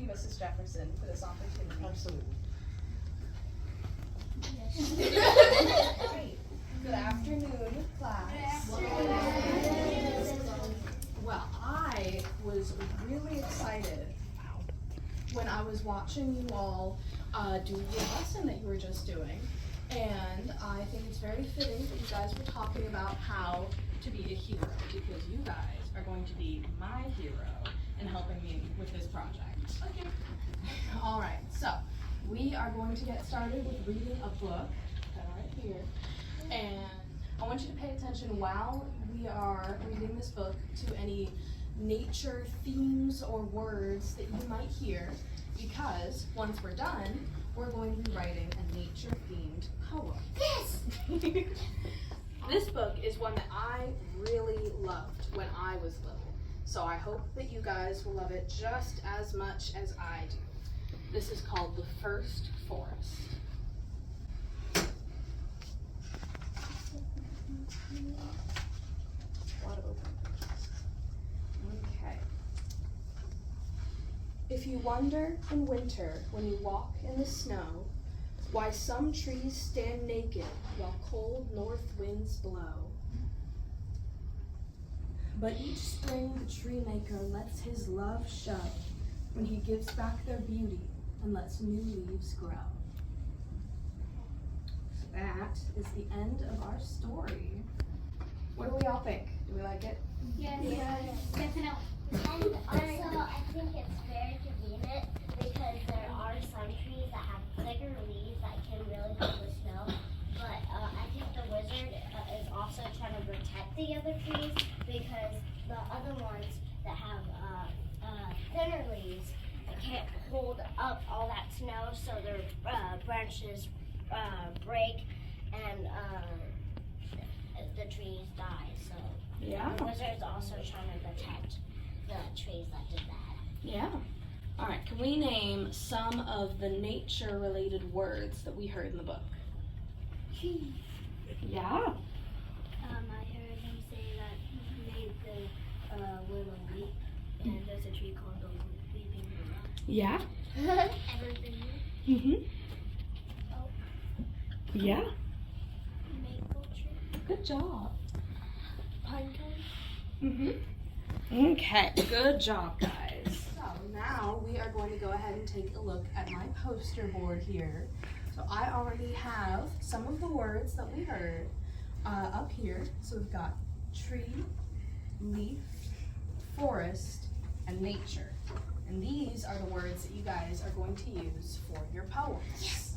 Mrs. Jefferson, for this opportunity. Absolutely. Great. Good afternoon, class. Well, I was really excited when I was watching you all do your lesson that you were just doing. And I think it's very fitting that you guys were talking about how to be a hero, because you guys are going to be my hero in helping me with this project. Okay. All right, so we are going to get started with reading a book right here. And I want you to pay attention while we are reading this book to any nature themes or words that you might hear, because once we're done, we're going to be writing a nature-themed poem. Yes! This book is one that I really loved when I was little, so I hope that you guys will love it just as much as I do. This is called The First Forest. Okay. If you wonder in winter when you walk in the snow, why some trees stand naked while cold north winds blow. But each spring the tree maker lets his love show when he gives back their beauty and lets new leaves grow. So that is the end of our story. What do we all think? Do we like it? Yes. Yes and no. And also, I think it's very convenient because there are some trees that have thicker leaves that can really help with snow. But I think the wizard is also trying to protect the other trees because the other ones that have thinner leaves can't hold up all that snow, so their branches break and the trees die. So Yeah. the wizard's also trying to protect the trees that did that. Yeah. All right, can we name some of the nature-related words that we heard in the book? Tree. Yeah. I heard him say that he made the willow weep, and there's a tree called the weeping willow. Yeah. Everything. Mhm. Oh. Yeah. Maple tree. Good job. Pine cone. Mhm. Okay. Good job, guys. So now we are going to go ahead and take a look at my poster board here. So I already have some of the words that we heard up here. So we've got tree, leaf, forest, and nature. And these are the words that you guys are going to use for your poems. Yes.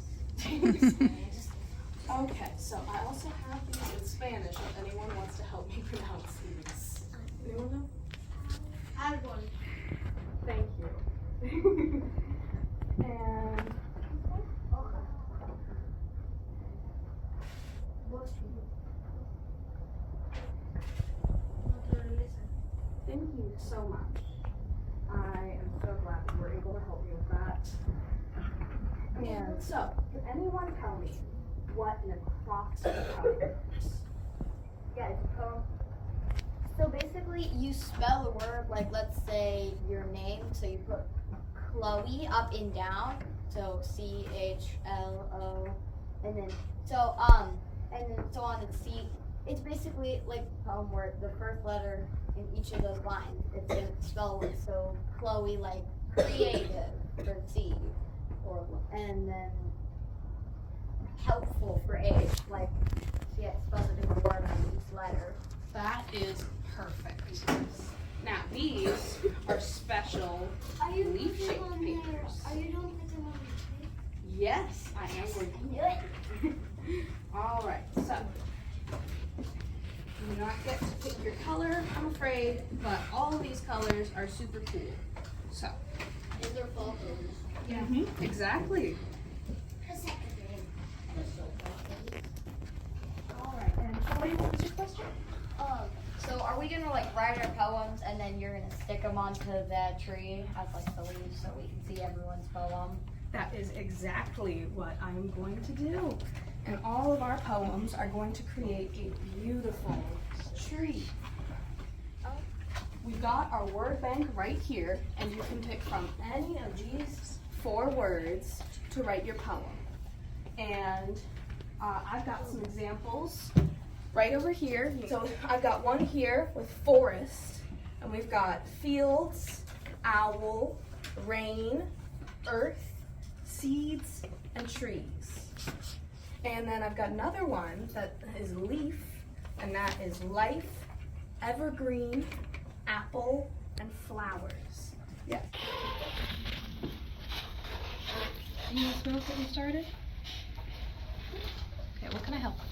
Okay, so I also have these in Spanish if anyone wants to help me pronounce these. Anyone know? I have one. Thank you. And thank you so much. I am so glad that you were able to help me with that. And so, can anyone tell me what an acrostic poem is? Yeah, it's a poem. So basically, you spell the word, like let's say your name, so you put Chloe up and down, so CHLO, and then so on the C. It's basically like a poem where the first letter in each of those lines, it's gonna spell it. So Chloe, like creative for C, and then helpful for H, like she spells a different word on each letter. That is perfect. Now, these are special leaf shaped papers. Are you doing this one? Yes, I am going to Do it. All right, so you do not get to pick your color, I'm afraid, but all of these colors are super cool. So, These are fall colors. exactly. All right, and Chloe, what was your question? So are we gonna like write our poems and then you're gonna stick them onto that tree as like the leaves so we can see everyone's poem? That is exactly what I'm going to do. And all of our poems are going to create a beautiful tree. we've got our word bank right here, and you can pick from any of these 4 words to write your poem. And I've got some examples right over here. So I've got one here with forest, and we've got fields, owl, rain, earth, seeds, and trees. And then I've got another one that is leaf, and that is life, evergreen, apple, and flowers. Yes. You want to smell getting started? Okay, what can I help with?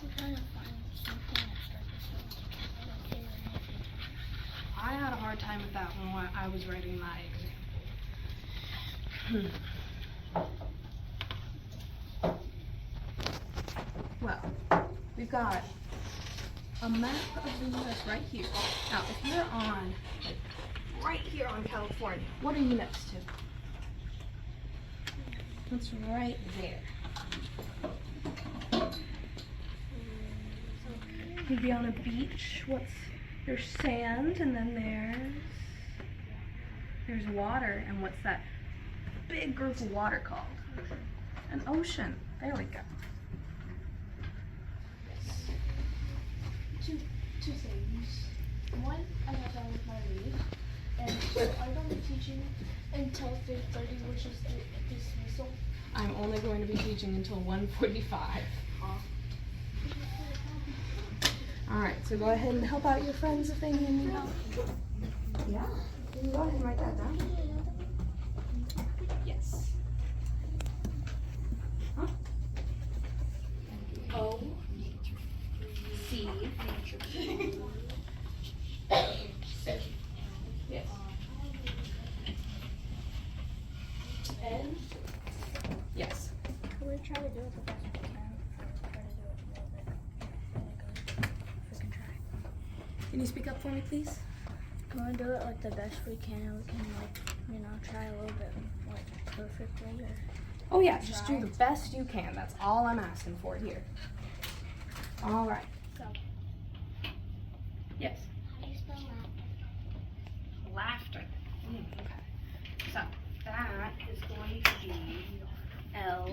I'm trying to find something that starts with I had a hard time with that when I was writing my exam. Well, we've got a map of the U.S. right here. Now, if you're on, like, right here on California, what are you next to? It's right there. You'd be on a beach. There's sand, and then there's water, and what's that big group of water called? An ocean. There we go. Two things. One, I got done with my leave, and I don't be teaching until 3:30, which is the dismissal. I'm only going to be teaching until 1:45. All right, so go ahead and help out your friends if they need any help. Yeah, you can go ahead and write that down. Yes. Huh? O C. Yes. N. Yes. We're trying to do it the best we can. Try to do it a little bit really good. If we can try. Can you speak up for me, please? We want to do it like the best we can, and we can try a little bit like perfectly. Or Oh yeah, just do the best you can. That's all I'm asking for here. All right. so. Yes. How do you spell Laughter. laughter? Okay. So that is going to be L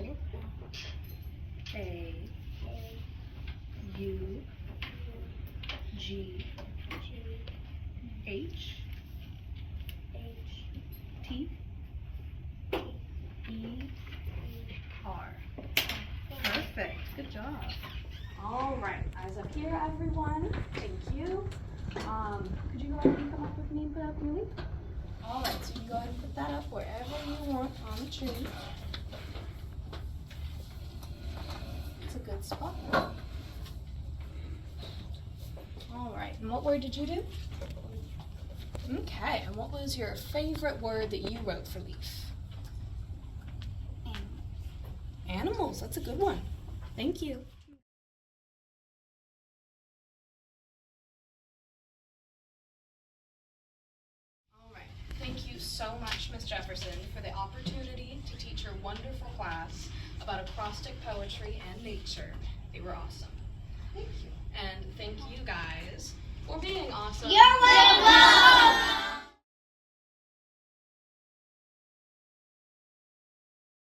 A U G H T E R. Perfect. Good job. All right. Eyes up here, everyone. Thank you. Could you go ahead and come up with me and put up your leaf? All right. So you can go ahead and put that up wherever you want on the tree. It's a good spot. All right. And what word did you do? Okay. And what was your favorite word that you wrote for leaf? Animals. That's a good one. Thank you. All right. Thank you so much, Ms. Jefferson, for the opportunity to teach your wonderful class about acrostic poetry and nature. They were awesome. Thank you. And thank you guys for being awesome. You're welcome!